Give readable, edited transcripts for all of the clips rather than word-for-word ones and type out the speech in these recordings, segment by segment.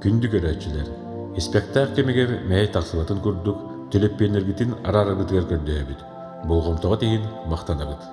Күндү көрәчилер. Спектакль кемеге мәй тақсыбатын күрдік, төлеппенергітін арарыгытыгар көрдөбүт. Болғымтоға дейін мақтанабыт.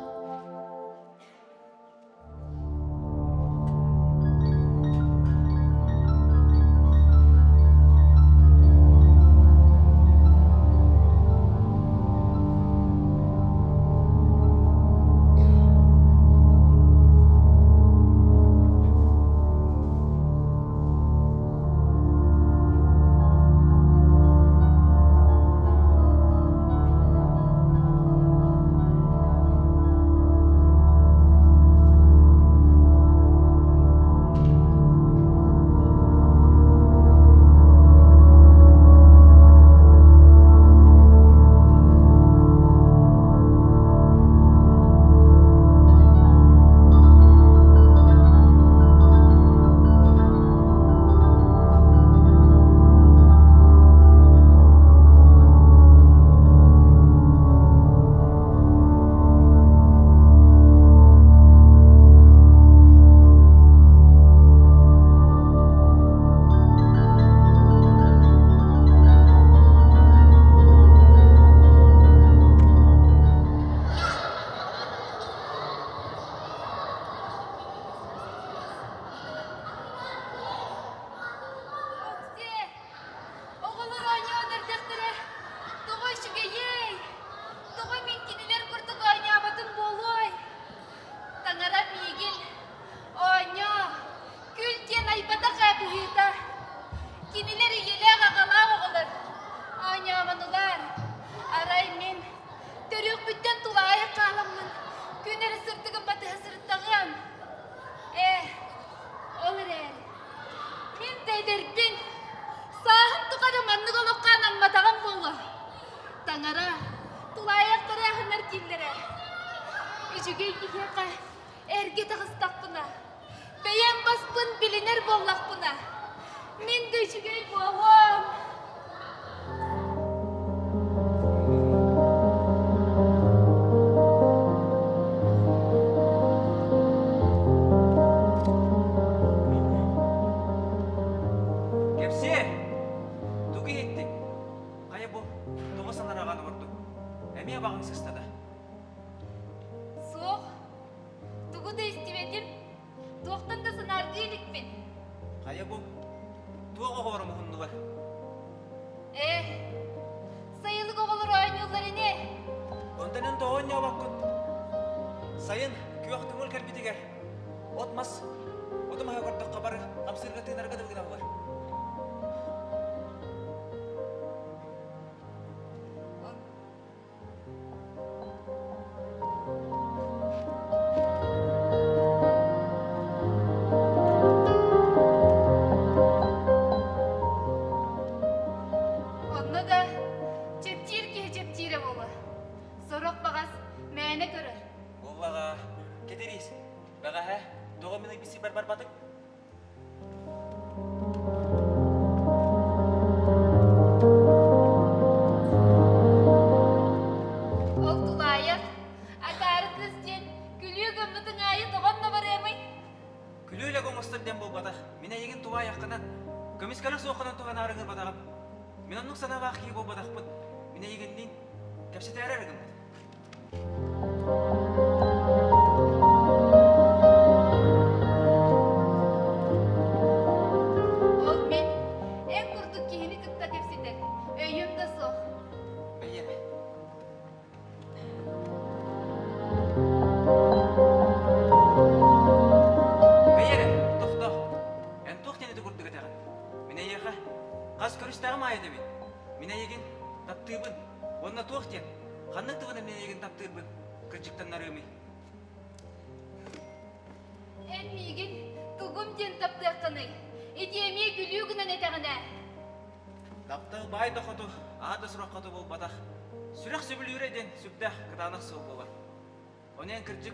Onyan kırcık,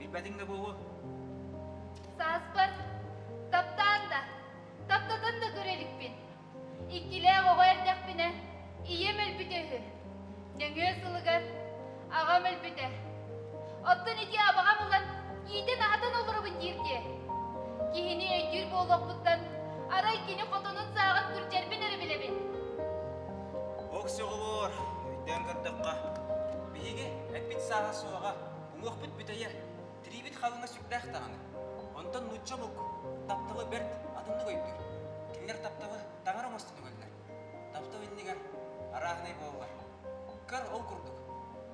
bir bedin de boğu. Saspar, taptan da, taptatan da görelik bin. İkkileye koyardak bine, iyem elbidehü. Nengöğe sılıgar, ağam elbide. Ottan iti abağam ulan, yiğiden ahatan olurubun dirdi. Kihini öydür boğulaklıktan, Арай кини хотонун сағын күрчербин өрі білебін. Оксы олор, өйден кырдыққа. Бейге, әкбет саға суаға, ұңық бүт бүтәйе, трибет қалыңа сүкдәқ тағаны. Онтан нұтча бұк, тапталы бәрт адымды көйдір. Кеңер тапталы таңар оңыстыны көлдер. Тапталы еннегер арағынай болуға. Кар ол күрдік.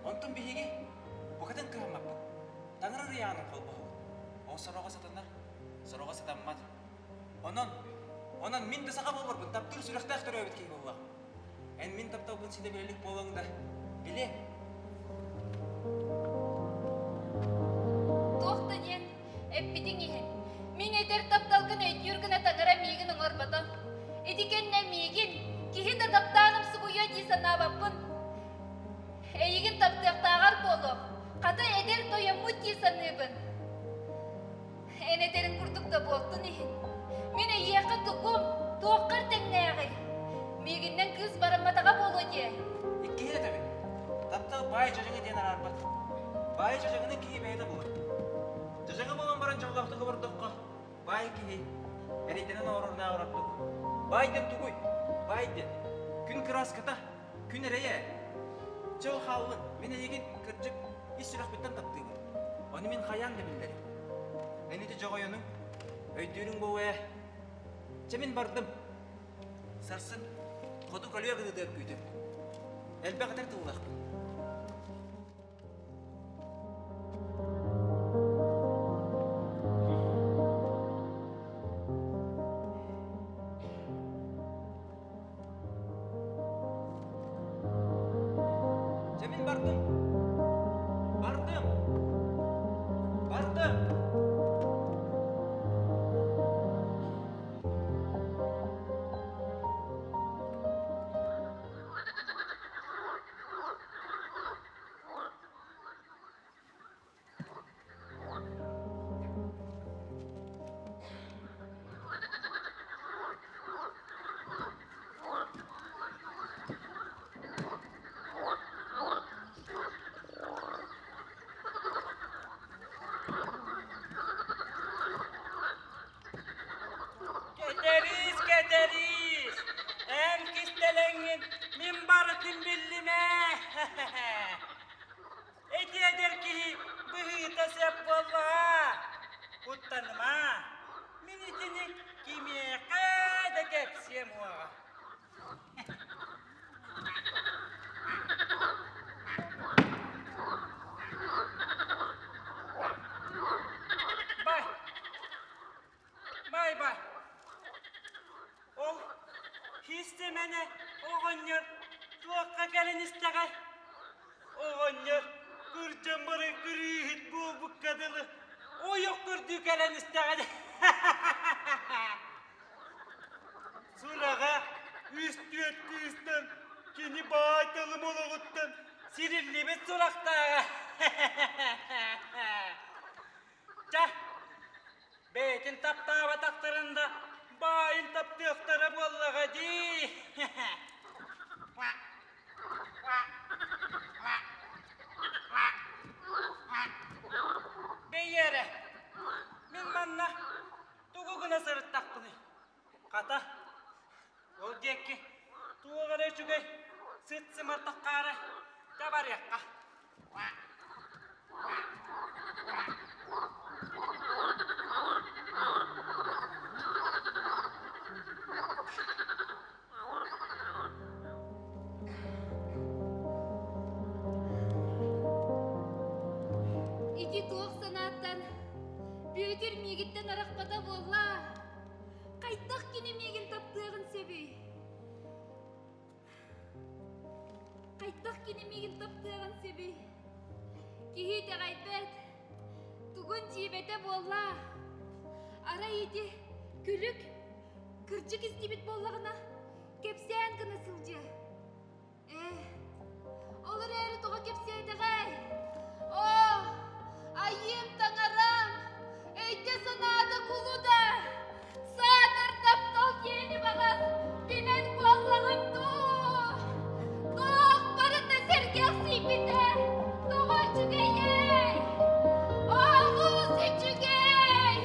Онтан бейге, бұқатын кірамаппын. Таңыр рияның қолбығы. О сороға сатанар, сороға сатанмады. Онан мен дысаға болбарбын, таптыр сүріқтәқ түрі өбіткей болуға. Ән мен таптау бұн сиде білелік болуыңда. Біле. Тоқты ден, әппетің ехен. Мен әтер тапталғын өйт юргіна таңыра мейгін ұңыр батам. Әдекенне мейгін, кейі да таптаным сұғуя дейсін абаппын. Әйгін таптықтағар болуқ, қата әдер тоя мұт дейсін өбін. Ән әтерін күрдік та болтын ехен. Мен әйеқі тұқым, тоққыр тәңнәғи. Мегіннен күз бараматаға болу де. Икки хет әбін. Таптау бай жажыңы ден арарбат. Бай жажыңыны кейі бәйді болыр. Жажыңы болан баран жалғақтығы бұрдыққа. Бай кейі. Әрейденін орырына ораттық. Байден тұғой. Байден. Күн краската. Күн әрейе. Чау қауын. Мен әйеген кірджік. Ис сүрақ біттен таптығы. Оны мен қаян да білдері. Әнеті жоғайының. Өйдерің боуэ. Чемен бардым. Сарсын. Ходу көлуе гыдыдыр күйдім. Әлбә қатар тұғылақпын. Жамин бардым. Kederiz. En kistelengin min barıtın billime. Eti eder ki bıhıta sep valla. Kuttanıma. Minitinin kimiye kada kepsiyem oğa. Bay. Histemene oğanlar tuakka gelen isteğe. Oğanlar kırcambarı kırıhit bu kadılı. O yok kırdığı gelen isteğe. Surağa üstü üstten kini bağıtalım oğuttan sirilli bir surakta. Çah. Beytin taptava taktırında bayın taptıqtara bollağa di. Beyyere, min manna tuğuguna sırıt taktını. Kata, ol diyekki tuğugana çügey sıt sımırtık kare kabar yakka. İki tuğuk sanattan büyütür migitten arakpata bolla. Kaytak kini migin taptığın sebi. Kaytak kini migin taptığın sebi. Kihi de kaybet. Tugun cibete bolla. Ara iti külük. Kırcık istibit bollağına. Kepseyen kınasılca. Olur eri tuğa kepseydi gay. Oh! Ayım tanarım. Öyte sanada kulu da. Sağdır taptal yeni bağız. Binen bollağım tuğ. Tuğ barında sergel sipite. Tuğ çügeyey. Oğlu seçügey.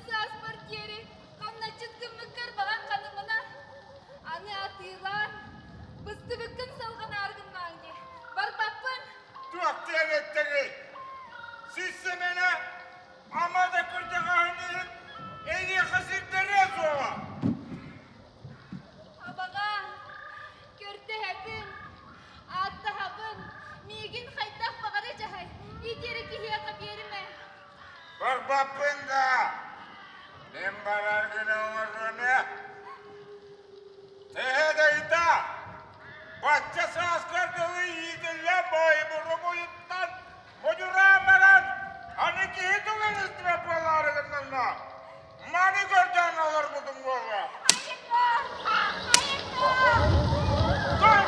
саас партиери, қамначын кыммыккар баған қанымына. Аны атыйлан, бұсты бүккін салған арғын маңде. Бар баппын. Tuaktien etteri. Sisse mene amada kırcağının en yakasınları soğa. Абаға, көрті әбін, атты хабын, мегін қайдақ бағары жағай, етері кехеға беріме. Bak bakın da. Ben barar günü uğrunu. Tehede ita. Bahçesi asker dolu yiğidinle boyu burumu yuttan. Boyu rağmeren. Hani ki hidulun istrapaları gönlünle. Mani göreceğin olur budun kolla. Dur!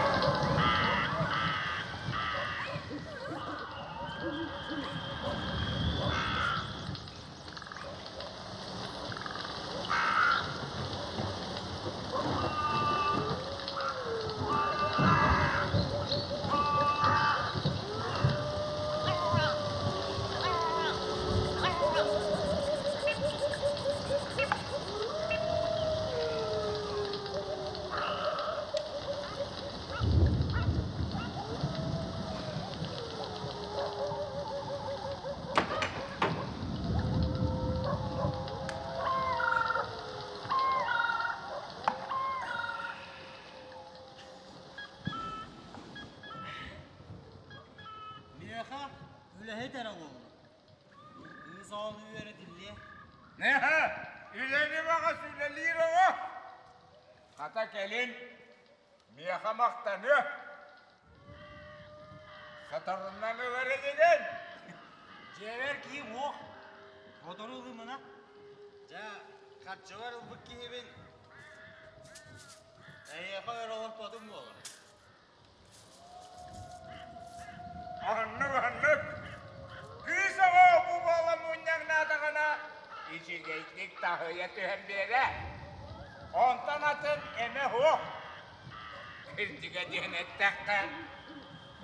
Miyaha, öyle heder oğlum. Nizamı öğretildi. Ne ha? İleri baka söyleliyor o. Kata gelin. Miyaka maktanı. Satarından öğretildin. Cever kim o? Fotoğrafı mı na? Ja, kaçı var bu kimin? Yapar olan padım mı olur? Anlık. Kıysa o bu bala munyak nadağına. İçi geçtik tahıya tühem bere. Ondan atın eme ho. Kırtıga cenettekten.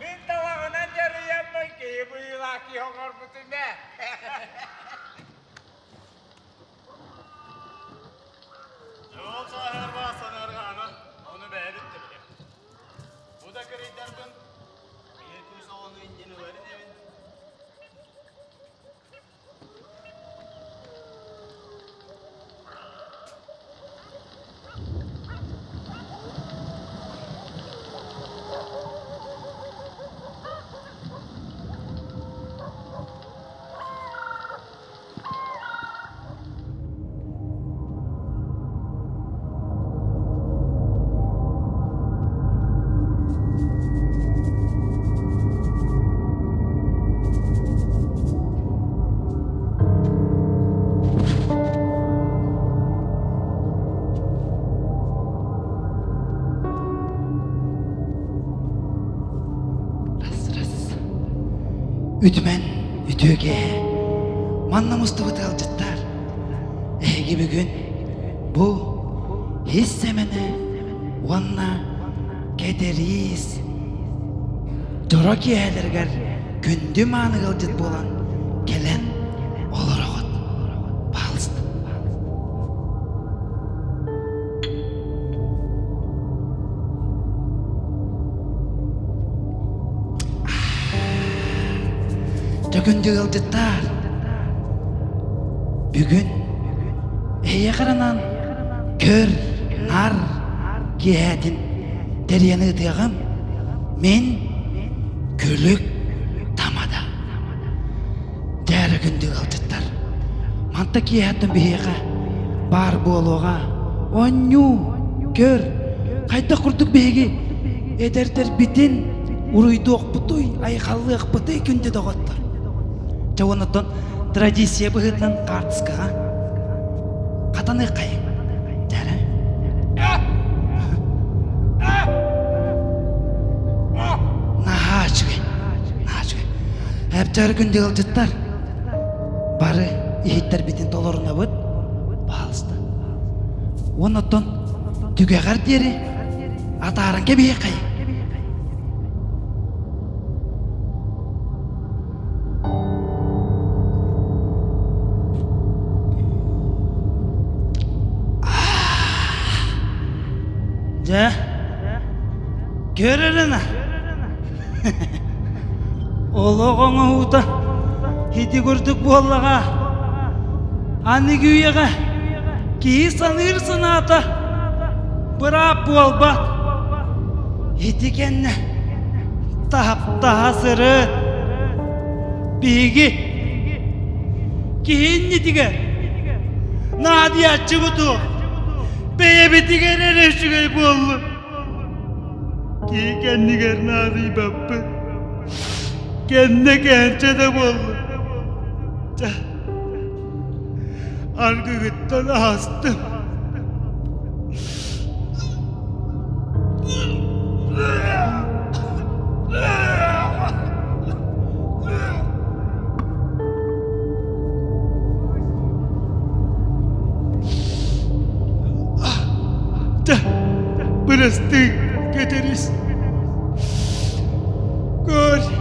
Min tavağına ceriyem mi ki bu yılaki hoğur bütüne. Yoksa her var sanarga ana, onu beğenip de bile. Bu da kırıklar gün, bir kuysa onu indini verin evin. Ütümen, ütüge, manna Mustafa Talcıttar. Egi bugün bu hissemene vanna kederiz. Doraki eğlerger gündüm anı kılcıt bolan gelen olur oğut. Balsın. Dökündü kılcıttar. Bugün eye karanan kör, nar, giyetin deryanı ıtıyağım men körlük tamada. Dere gündü kılcıttar. Manta giyetin bihiqa bar boluğa onyu kör kayta kurduk bihigi ederter bitin uruyduğuk butuy ayıqallık butuy gündü doğuttur. Çavunaton tradisiya bıhıtlan kartıskağa katanı kayın. Dere. Naha çıgı. Hep ter günde kılcıttar. Bari ihitler bitin doloruna bıt. Balısты. Onaton tügeğer deri ataran kebiye kayın. Ja. Görürüna. Oloğona uta. Hidi gördük bu Allah'a. Anne güyega. Ki sanırsın ata. Bırak bu albat. Hidi kenne. Daha sırı. Bigi. Kihinni diger. Nadia çıbudu. Beye bitiger ereşüge bollu. Ki kendiger nadi babbe. Kenne gerçe de bollu. Argı gittan astım. Beresti gideriz. Gor.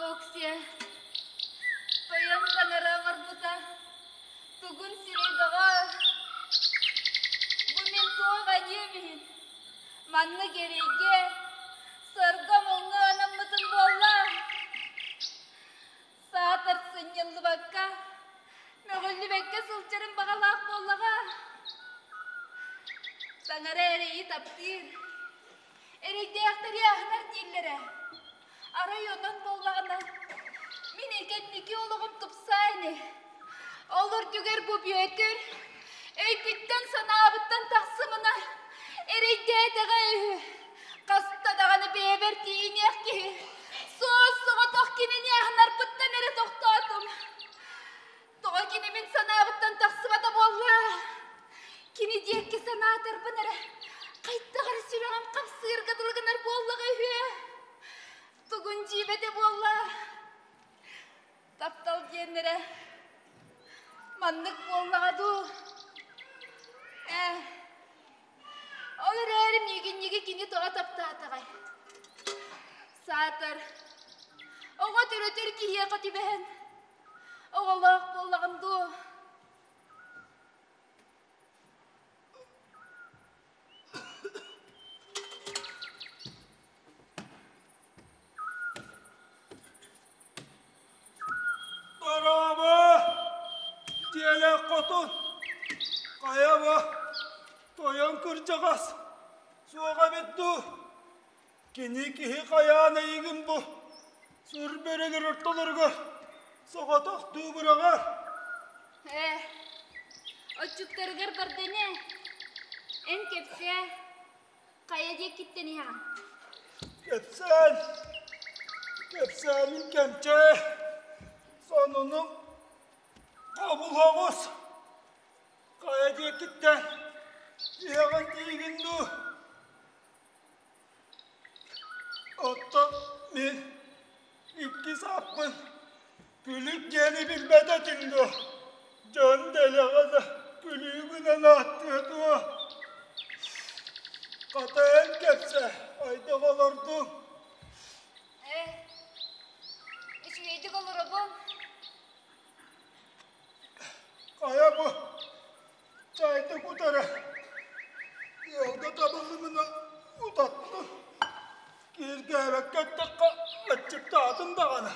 Oksia. Toyan tanara marbuta. Tugun sirey daga. Bumin tuwa kanyemin. Manna gerege. Sarga monga anammatın bolla. Saatar sinyallı bakka. Megulli bekke sulçarın bakalak bollaga. Tangara ereyi taptir. Ereyde yaktari ahnar dillere. Arayondan bollağına. Min ekenniki oğlum tupsayni. Olur düger bu büyütür. Eykütten sana abıttan taksımına. Ereyde daga ehü. Kasta dağını beber tiyinek ki. Soğuz soğa tohkinini ahnar pıttan ere tohtadım. Toğa kinimin sana abıttan taksımada bolla. Kini diyek ki sana atarpın ere. Kayıttağır sürağım kapsığır kadılgınar bollağı ehü. Tugun cibede bolla. Taptal diyenlere mandık bollağadu. Olur erim yegi kini toğa tapta atagay. Saatar. Oğa türötür ki hiye katibehen. Oğalak bollağımdu. Araba, diyelek kotun, kayaba, toyan kırcağız, soğuğa bittu. Kini kihi kayağına yigin bu, sür bereler ortalarga, soğa taktı bırağa. O çuktarıgar bardene. En kepse kaya diye gitteni ya. Kepsenin kemçe, sonunu kabul havuz. Kaya diye gitten, yağın yigin du. Hatta ben iki sapın gülüp yeni bilmede dindu. Can deliğe de gülüğüne attıydı. Katayen kepse ayda kalırdı. Şu yedik olur abon. Kaya bu çayda kutara. Yolda tabağımına uzattı. Girgevek ettik açıp dağıdım dağına.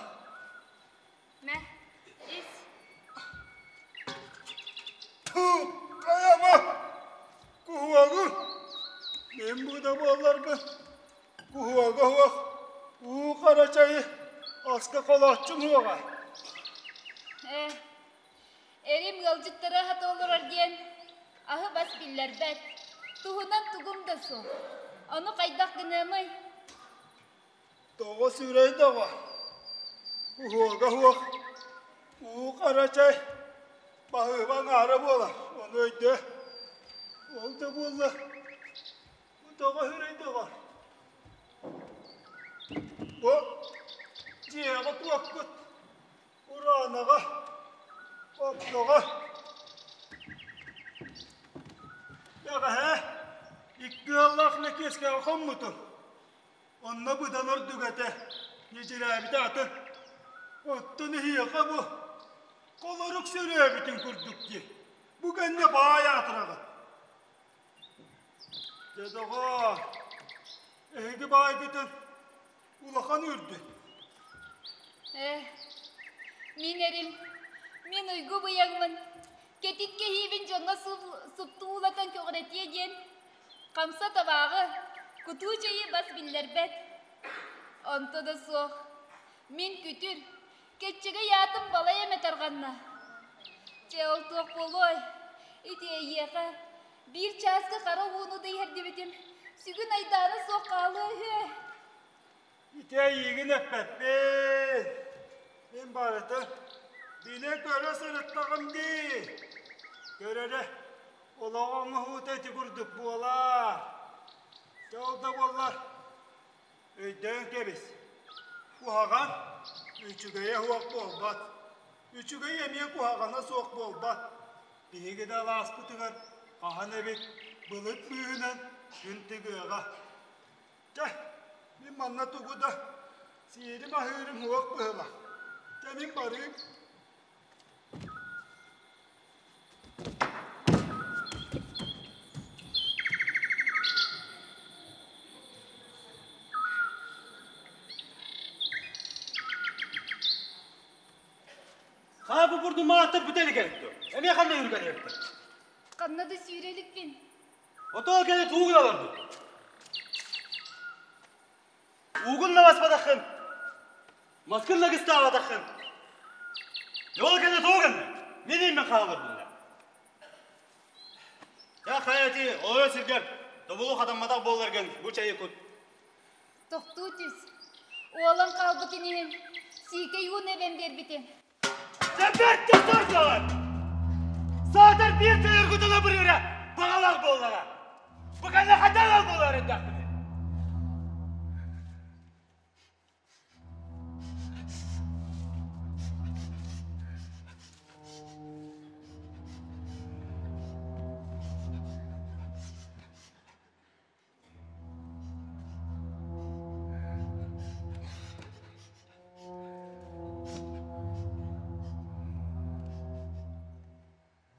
Ne? İz. Kaya bu. Kuhuvağı. Ben burada bollar mı? Kuhuvağı. Bu kara çayı aska kolahçım huvağa. Erim yolcuttara hat olur diyen. Ahı bas biller bet. Tuhunan tugum da su. Onu kaydak gınamayı. Toğa sürey toğa. Kuhuaga huak. Uğuk aracay. Bahıva ngara bola. Onu öydü. Oldu bola. Bu toğa hürey toğa. Bu ciğaga tuakkut. Uranaga. Optoga. Yaga he. İkki Allah'la keske akamutun. Onna budanır dügete. Necilabite atın. Ottunu hiyaka bu. Koloruk sürüyebitin kurduk ki. Bu genne bağaya atırağı. Dedoğa. Eydi bağay gittin. Ulakan ürdü. Min erim. Min uygu bıyangmın. Ketitke hibin jonga suptu ulatan köğretiye diyen. Kamsa tabağı. Kutu çayı bas biller bet. Onto da soğuk. Min kütür. Keççege yatım balaya metarganna. Çeol toq boloy. İti eyyeka. Bir çaskı kara uğunu da yerdi bitim. Sügün aydara soğuk kalı. İte yiğin öppet ben. Ben barıtı. Bine göre sırıttağım di. Görere. Olağını hut eti kurduk bu ola. Yolda bollar. Öydön kebiz. Bu hagan. Üçügeye huak bol bat. Üçüge yemeğe kuhagana soğuk bol bat. Bihi de las putıgar. Kahan ebek. Bılık büyünen. Gün tıgıga. Gel. Bir manna tuğu da. Siyerim ahırım huak bıhla. Gelin barayım. Ha bu burdu mağatıp büteli gerekti. Emiye kanna yürü gerekti. Kanna da sürelik bin. Oto kene tuğun alırdı. Uğunla basmadakın. Maskınla gıstavadakın. Yol kene tuğun. Ne diyeyim ben kalır bunlar? Ya hayati, oğlan sirgen. Dobulu kadammadak bollargen. Bu çayı kut. Tohtu tüs. Oğlan kalbıtınihim. Sike yuğun evem derbitim. Zebette sorsun! Zaten bir teyir kutuna bırıra. Bağlar bollara. Bu kanla hatalar bolların daktı.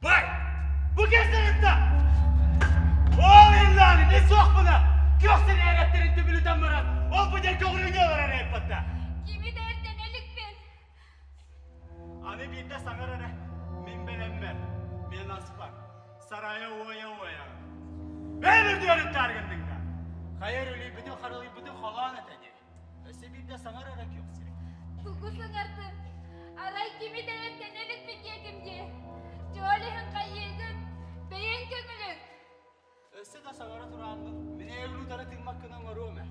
Vay! Bu kesinlikle! O illani ne sok buna! Göksün eğretlerin tübülüden bırak! Ol bu del köğrünü var arayıp batta! Kimi derden elik bin. Ani bir de sanar ara. Min belemmer. Men aspak. Saraya oya. Ben bir diyorum targındınga. Hayır öyle bütün karalı bütün halan etedi. Öse bir de sanar ara göksün. Tugu sınırdım. Aray kimi derden elik bin yedim diye. Çoğalihin kayyedin. Beyin kömülün. Öse de sanar turanlı. Mine evlu tanıtılmak kına marume.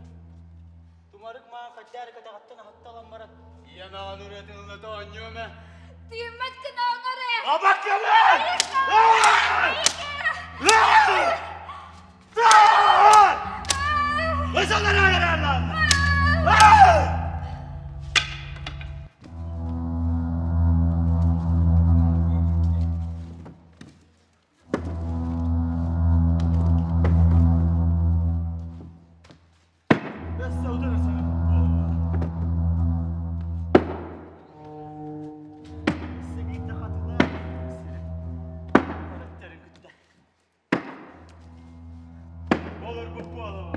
Tumarık mağa kaçar katakattın hatta lammarat. İyana anuretin ılata anyome. Tiyemmet kına onları. Abak yaman! Özalları ayarlarlar! Olur bu alama.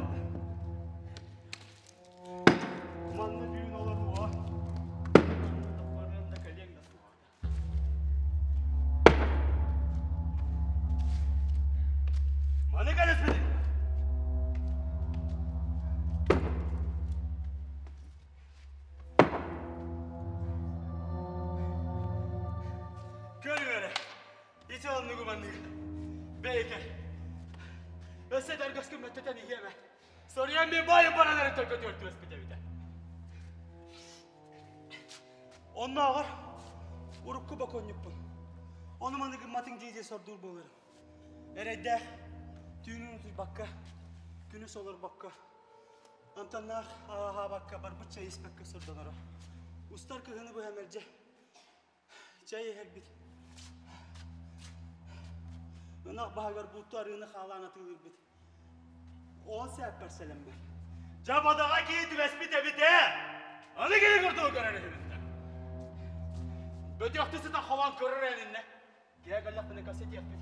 Ити оннугу манныгы. Бейке. Өссе дәргөс күммөттөтен игеме. Сориян мен байым баралары төлкө төртү өспүтө бите. Онна ағар урукку баконнюкпун. Оны манныгы матың жейде сордур болырым. Эрейде түйінін ұтыз бакка, күні солар бакка. Антаннақ аға бакка бар бұтча еспекке сорданары. Устар кығыны бұл әмерже. Чайы әрбіт. Өнақ бағар бұлту арыны қаланы тығылыр біт. Он сәп бәрселем бәр. Жабадаға кейті бәспіте біте! Аны келі көрді өкәрәні хемізді. Бөті өқтісі та қалан көрір әнінне. Кея қалақ бұны кәсет еппіт.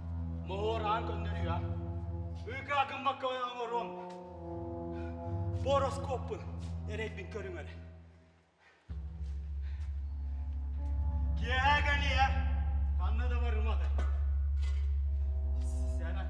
Мұғыран көндірі ya. Үйкі ақын баққа ойнағын Boroskopun ereypin körüngöre. Kiye gani ya? Kanna da varılmadı. Sana.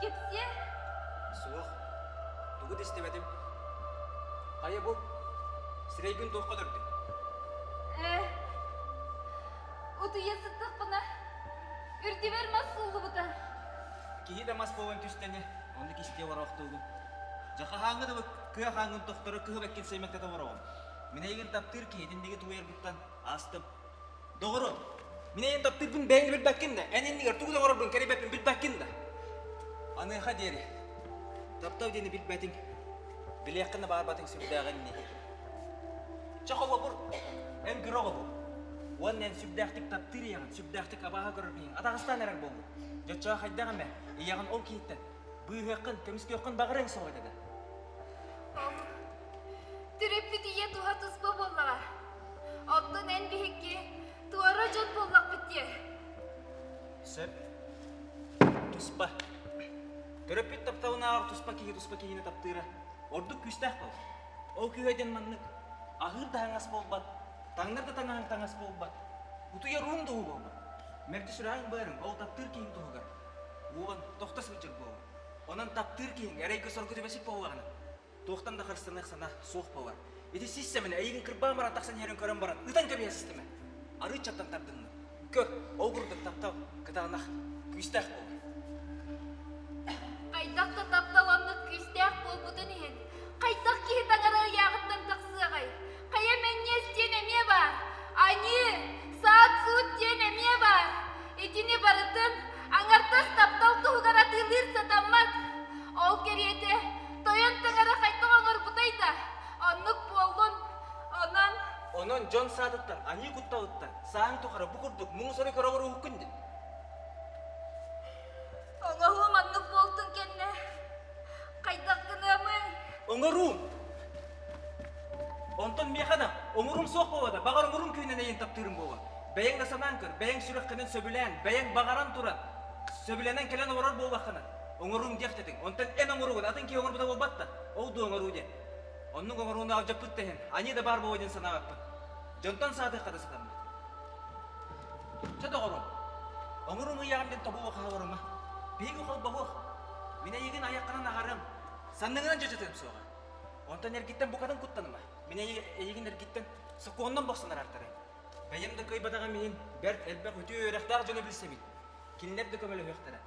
Кепсе? Суох. Тугуд истебедим. Кайы бу? Сирейгин тоққа дөрдү. Утуя сыттық бұна. Үрдебер мас сұлды бұта. Кихи да мас болған түстені. Онды кисте бар оқтуғын. Жақа хаңы да күйе хаңын тоқтыры күйе бәккен сеймекте да бар оғын. Мен егін таптыр кейдіндегі туғайыр бұттан астым. Доғыру. Мен егін таптыр бұн бәңі бір бәккен да. Әнендігер туғыда бар бұн кәрі бәппен бір бәккен да. Аныға дері. Таптау дені бір бәтің. Білеққіні бар батың сүрдәғын не. Чақова бұр. Ән күріғы бұр. Оннен сүбдәқтік таптыр яғын, сүбдәқтік абаға көрір бейін. Атағыстан әрі болды. Жотчаға қайдағын бә,ияғын ол кейтті. Бұй өққын, көміске өққын бағыр әң соғы деді. Түріппі тие туға тұспа боллаға. Оттын ән бейікке туара жот боллақ бітте. Сөп. Тұспа. Түріппі таптауына ағыр тұспа кейіне таптыры. Ордық күстәқ бол. Ол күйеден маннық. Ағыр да аңас болбат. Таңдар да таңас болбат. Утуя руң доғы болбат. Мерді сүрәң бәрің, ол таптыр кейін тұғығар. Оған тоқтас өтчік болу. Онан таптыр кейін әрейкі сорғы төбесік болуағаны. Тоқтан да қырыстырнық сана соқ болуар. Еті системін әйгін кірбан баран тақсан ерін көрін баран. Үтан көбейе системі. Ары чаттан таптыңны. Көр, ол құрдық таптау, кытағынақ күстәқ бол. Қайдақта тапталанлық күстәқ бол бұтын ен. Қайдақ кейі таңара яғыттан тақсығай. Қая мәннес тен әме бар. Ани, саат суыт тен әме бар. Етіне барытын, аңартас таптал тұғығар атылыр сатаммат. Ол кереті, тойын таңара қайтуған ұрпытайда. Анық болғын, онан... Онан жон садыттан, ани құттауыттан, саң тұқары бұқырдық, мұң сөрі көрі ғыры үккінді. Оңоһу маннык болтун кенне. Кайдак кынамын. Оңорум. Онтон механа, оңорум соқ болада, бағар оңорум күйінен әйін таптырым болға. Бәйің да санан көр, бәйің сүрек қынан сөбілән, бәйің бағаран туран. Сөбіләнен келен орар болбаққана. Оңорум дияқтетің. Онтон ән оңоруғын, атын кей оңор бұда болбатта. Оуду оңору де. Онның оңоруғын алжап бұттайын. Ани да бар болайдың санағаппын. Жонтан саадық қада сатамын. Чады оңорум. Оңорум ұяғымден табу оқаға орыма. Бейгі қол бағуқ. Мен егін аяққанан ағарым. Сандыңынан жөжетем соға. Онтан әргеттен бұқадың құттаныма. Мен егін әргеттен сұқуыннан боқсанар артары. Бәйімді көйбадаға менен бәрт әлбәқ өте өрәқтар жөне білсемін. Келінерді көмелі өқтара.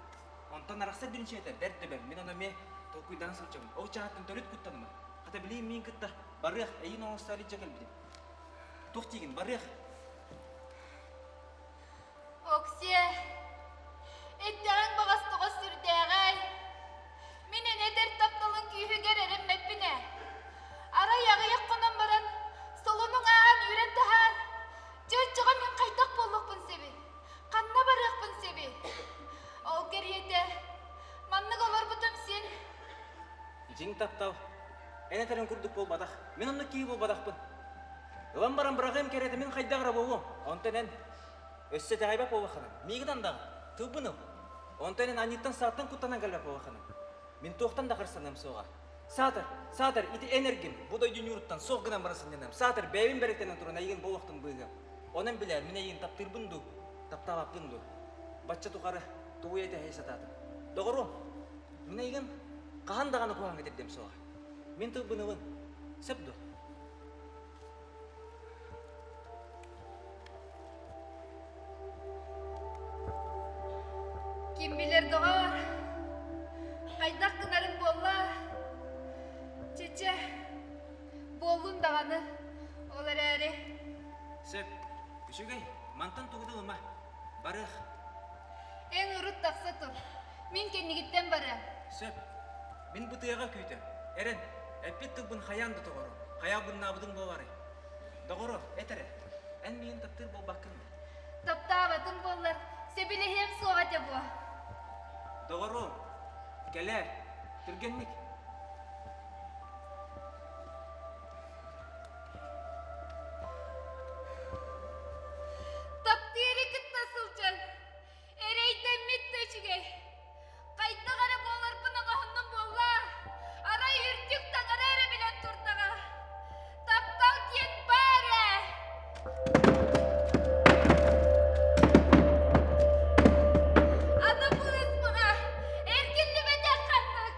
Онтан арақса дүнше еті бәртті бәм. Мен оны ме тоқуйдан сылчамын. Оқ жағаттың төрет құттаныма. Қата білейін мен күтті. Барық, әйін оңыстары жекел білем. Тоқ тегін, барық. Оксе, әттіғін бағастығы сүрдәғай. Менен әдер тапталын күйігер әріммәппіне. Ара яғыяқ қонан баран, солының аған үйрен тахар. Жөтчіға мен қайтақ болуқпын себе. Қанна барықпын себе. Ол кереті, маннық олар бұтым сен. Жең таптау. Әне тәрін күрдік бол бадақ. Мен онны кейі бол бадақпын. Ұлан баран бірағым кереті мен қайдағыра болуым. Онтан ән өссе тәғайбақ бол бақанам. Мегідан дағы, тұбыным. Онтан ән аниттан сааттан құттанан кәлбақ бол бақанам. Мен тоқтан да қырсанам соға. Сатыр, ити энергин, будай дүнюруттан соғғынан барасын денем. Сатыр, бәйбін бәректенен тұрын әйген бұл вақтың бұйғы. Онын білер, мен әйген таптырбынду, таптаваппынду. Батча тұқары, туы еті әй сатады. Доғыру, мен әйген қағандағаны қоған кетердем соға. Мен тұбынығын, сөпді. Ким білер доғар? Қайдақ кынарым болла. Чече, болуын дағаны, олар әрі. Сөп, үшігей, мантан тұғыды ұма, барық. Ең ұрыт тақса тұр. Мен кенігіттен бары. Сөп, мен бұтыяға көйтім. Әрін, әппет тұғын қаянды тұғыру. Қая бұнын абыдың болары. Доғыру, әтірі, ән мейін таптыр бол баққын. Тапта абадың болар. Себілі хем суға те бұ. Доғыру, кәлі, түргенник. Таптыры күт насылчан. Әрейден метті үшіге. Қайты қара болар бұның ағынның болла. Ара үртік таңара әрі білен тұртаға. Таптал кен бәрі. Аны бұл есміға. Әркелі бәден қандық.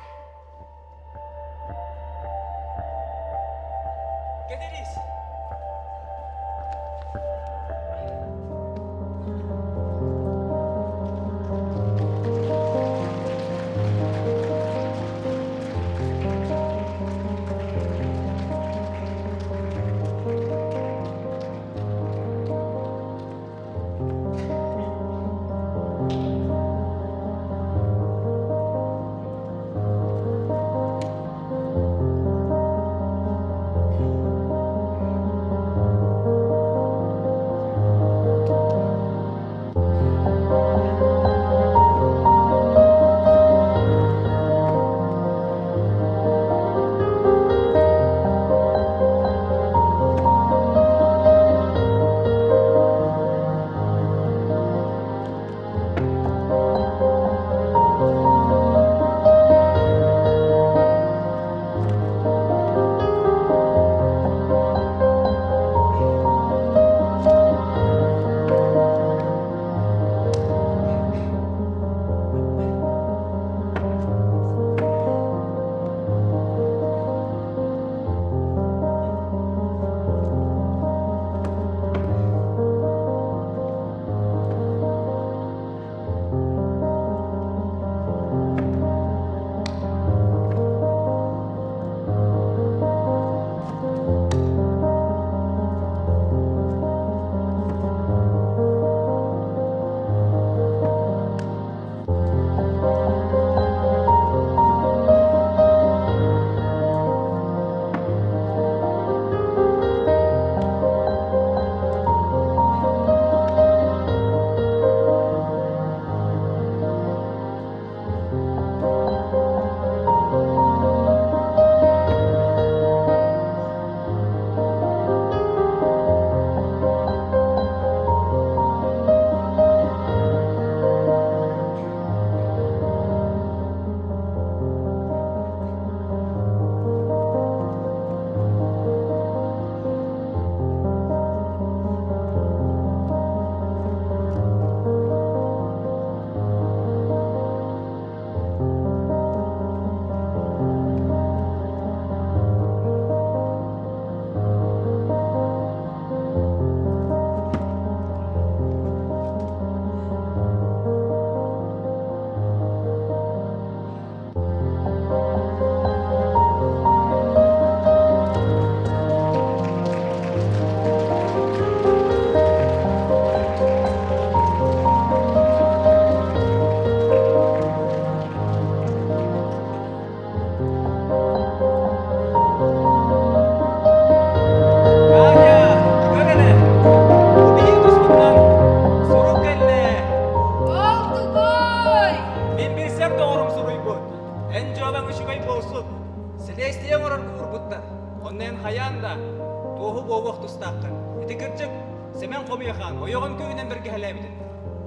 тустааққан. Эти кырчык Семен Комияхан ойоғын күйінен бірге хәләбідін.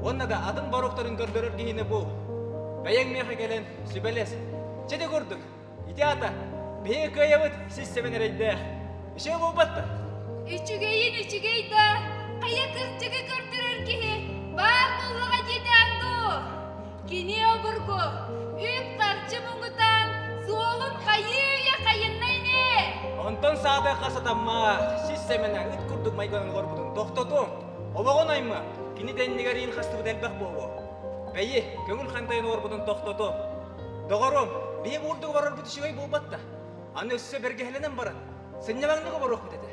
Онна да адын баруқтарын көрдірір кейіне бұл. Бәйең меха келен сүбелес. Чеде көрдік. Ити ата, бейі көйевіт сіз Семен әрейді. Іше бұл батты. Үчігейді. Қая кырчыгы көрдірір кейі. Бар болуға жете анду. Кене обырғы. Үп қарчы мұңғытан суолын қайыя қайыннайне. Онтон сағдай қасатамма. Сіз Семен'e үт күрдік майданын ғорбудың. Тоқтотуң. Олығын айма. Кені дәннігерейін қастыбы дәлбәқ болу. Бәйі, көңіл қантайын ғорбудың тоқтотуң. Доғарым, бейі болдығы барар бұты шығай бол батта. Аны өссі бергеленен баран. Сынне бағнығы бар оқы деді.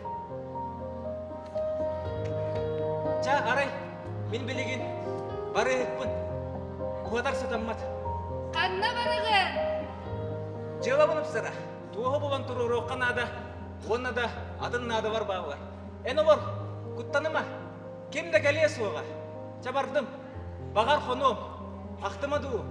Ча, арай, мен білеген бары өкпін. Қуатар сатаммат. Қанна барығын? Жыла бұнып сыра. Туғы болан тұру роққан ада, онна да адын нады бар бағылар. Ән олар, күттаныма, кемді кәлие суға. Чабардым, бағар қоным, ақтымаду.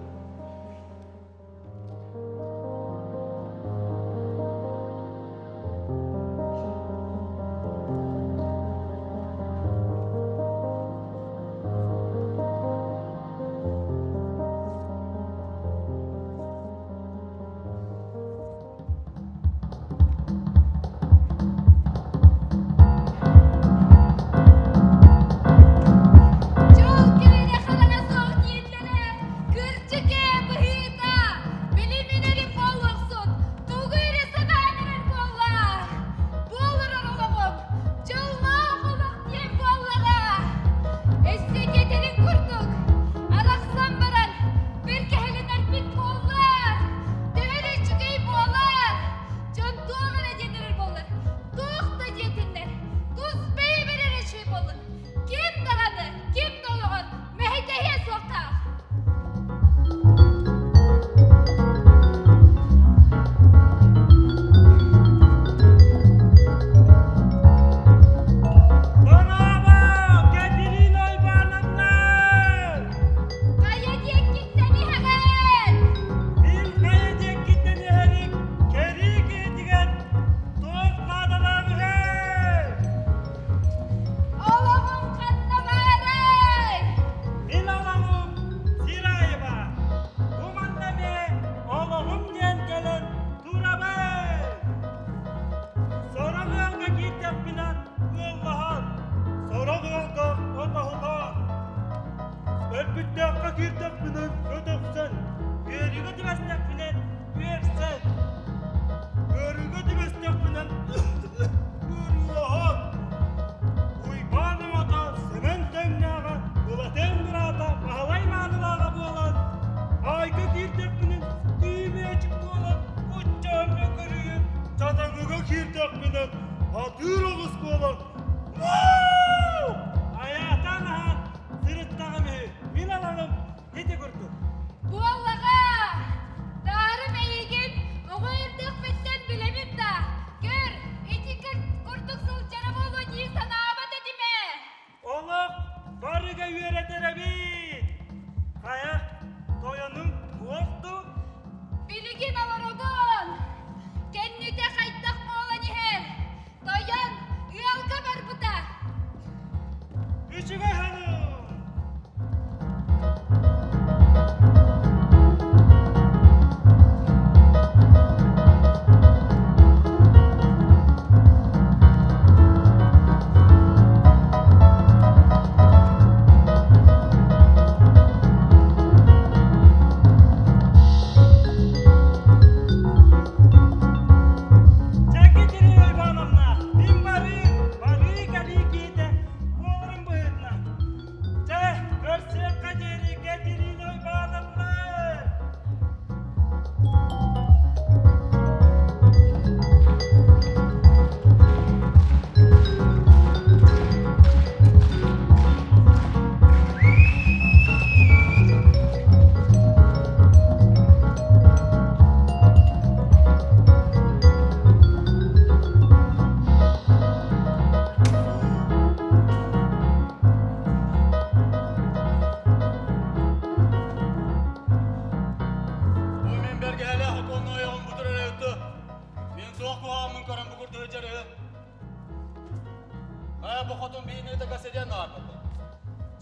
Olgas eden ağırlıklı.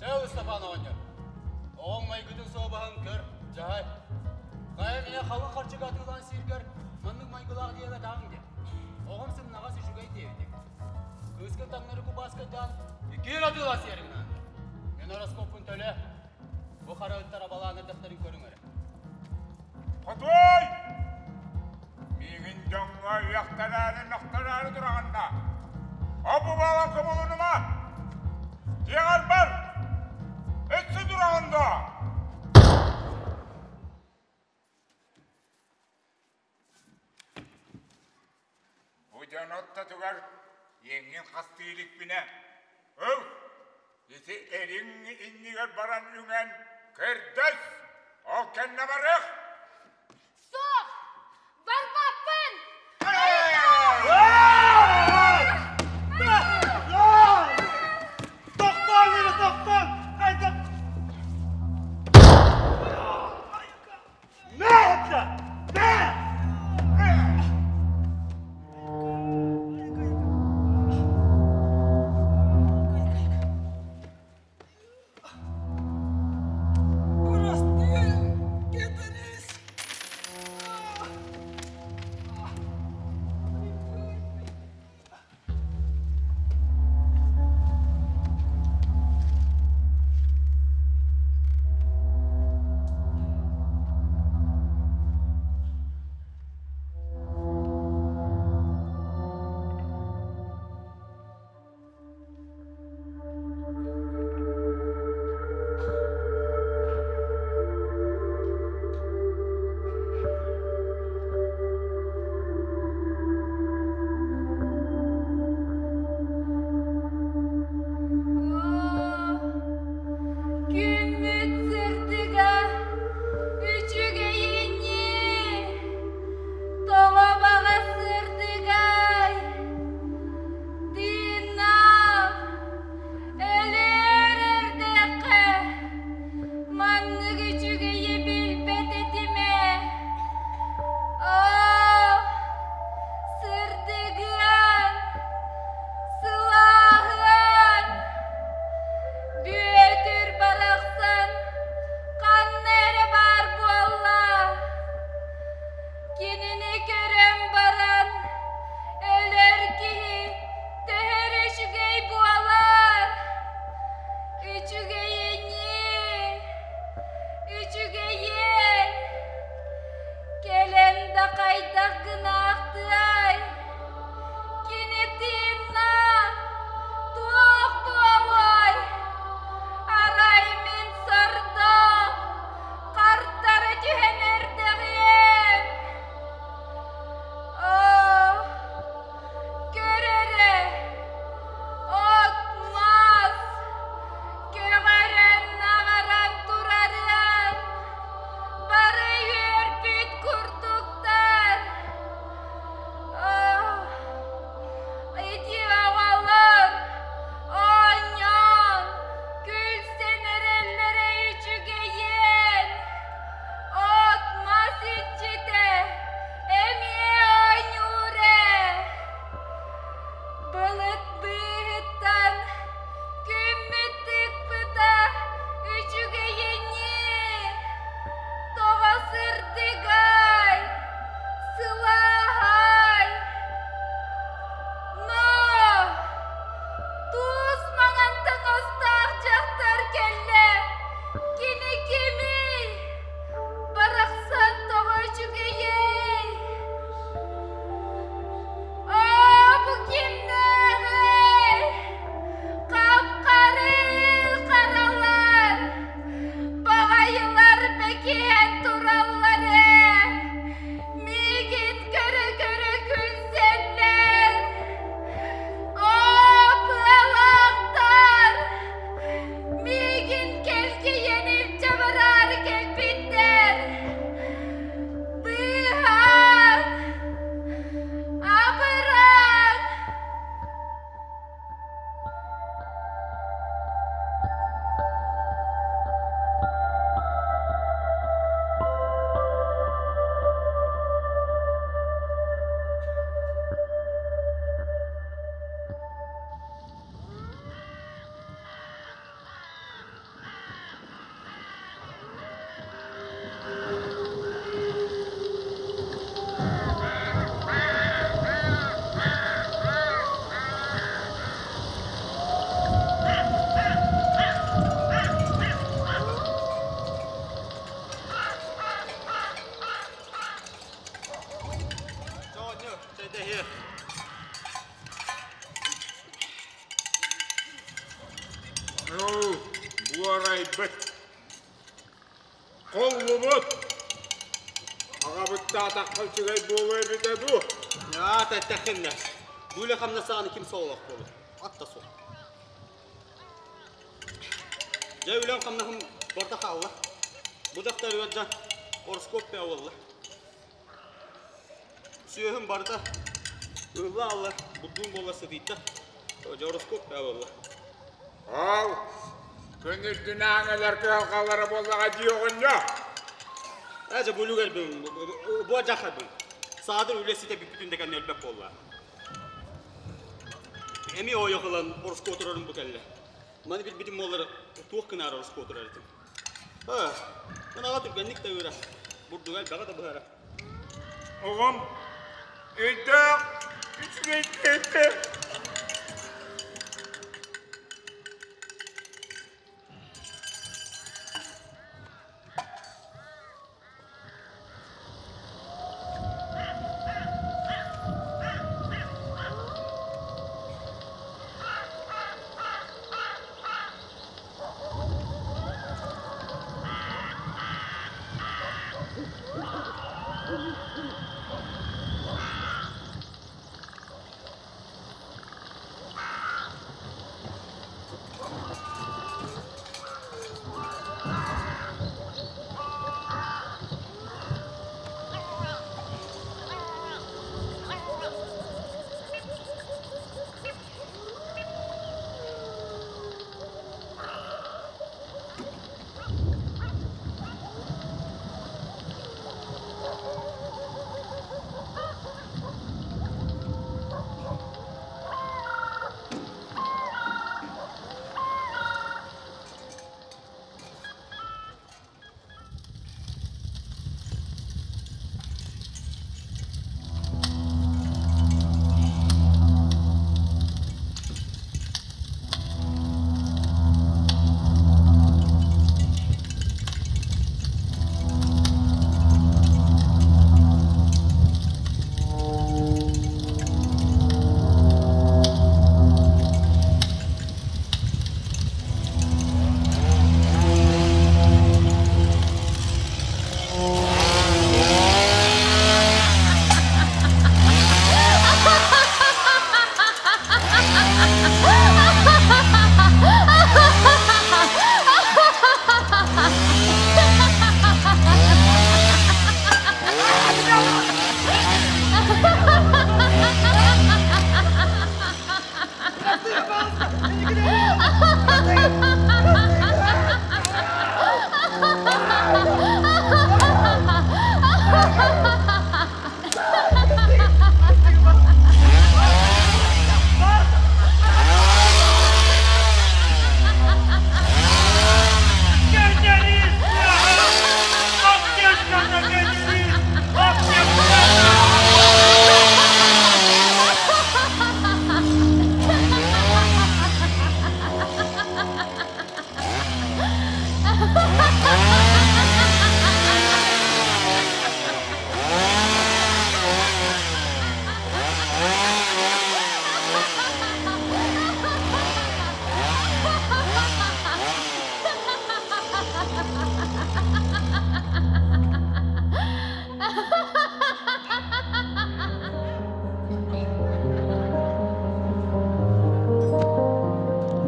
Çağ Stefan oynuyor. Oğun maygıdın soğubağın kör, cahay. Kaya mine halın karçık atılan sirker, manlık maygılar diye ve dağın de. Oğum sın nağası şugay devdik. Kızkın tanları kubaskıdan, iki yıl atılan sirinden. Men horoskopun töle, bu kara öttara balağını defterin körüngörü. Kotoy! Migin jonga yaktararı durağında. O bu bağla kumulunuma. Diğer bar. Etsi durağında. Bu canotta tugar yengin kastıylık bine. Öv! Iti erin inniger baran ünen kerdes. O kenne barık. Soğuk! Balmapın! Doktor beni doktor! Haydi! Ne yaptı? Ne? Burası değil. Getirin. Bu arayı bit. Kollu bit. Ağa bitti atak kılçıgay boğuya bite bu. Ya tettekinler. Böyle kamda sağını kimse olak bolu. Atta sol. Ya ulan kamdakım borta kalla. Bucakta rüvaccan. Horoskop be avalla. Suyahım barda. Illa Allah. Budduğum bolası deyip de. Hoca horoskop be avalla. Al. Gönül dünağılar kıyalkaları bollağa diyoğun ya. Ayrıca bulu gelbim. Bu acak gelbim. Sağdır ülesi de bir bütün deken ölbek bolla. Emi o yakılan horoskop oturarım bu kelle. Mani bir bitim molları tuğuk kınar horoskop oturarım. Ha. Ben ağa türkenlik de öyle. Burdu gel bağa da bu ara. Oğlum. İdde. İçmeyecekti.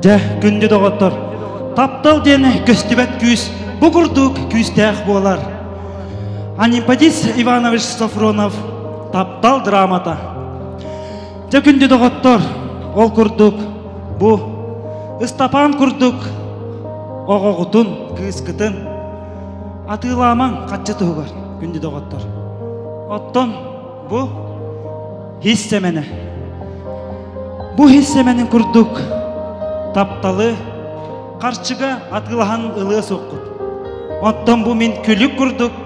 Же күнді доғыттыр. Таптал дені көстібет күйіс, бұғырдық күйістәқ болар. Анимпадис Иванович Сафронов, таптал драмата. Же күнді доғыттыр, ол күрдік, бұ, Истапан күрдік, оғығытын, күйіскітін, атыламан қатчы тұғыр, күнді доғыттыр. Оттон, бұ, хиссемені. Бұ хиссеменің күрдік, тапталы, қарчыға атқылаған ылы соққыт. Оттан бұ мен күлік күрдік,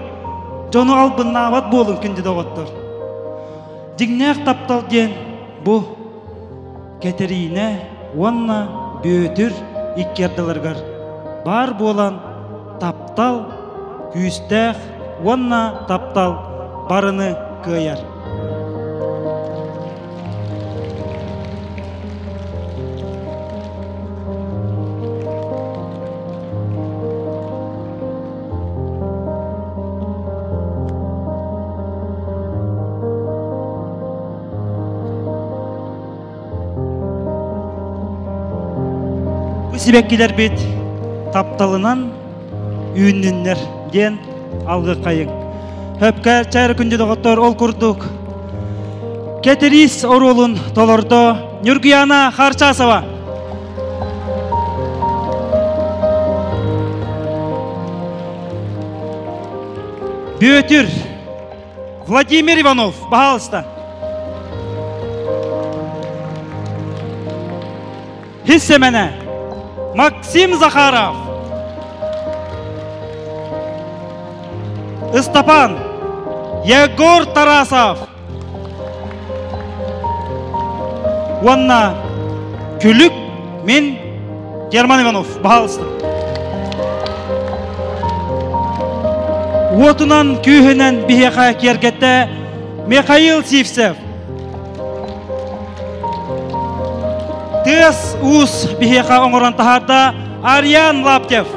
жону албын нават болын күнді доғыттыр. Дигнәқ таптал ден бұ кетеріне, онна бөтір иккерділіргір. Бар болан таптал, күйістәқ, онна таптал барыны күйер. сибеккилер бит тапталынан үйүннүннер ден алгы кайың. Хөпкә чайры күнде доғыттар ол күрдік. Кетерис оролын толорды Нюргияна Харчасова. Бөтір Владимир Иванов, пожалуйста. Хиссемене Максим Захаров. Степан Егор Тарасов. Ванна Күлік мен Герман Иванов, пожалуйста. Отынан күйінен бейеқа кергетті Михаил Сивцев. Тес уз бейеқа оңыран тахарда Ариан Лаптев.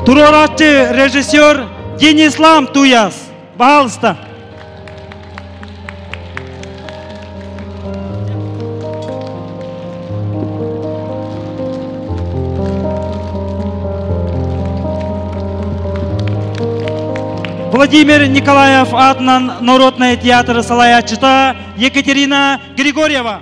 Туроратчы режиссер Денислам Туяс. Пожалуйста. Владимир Николаев атынан Народный театр салаячыта Екатерина Григорьева.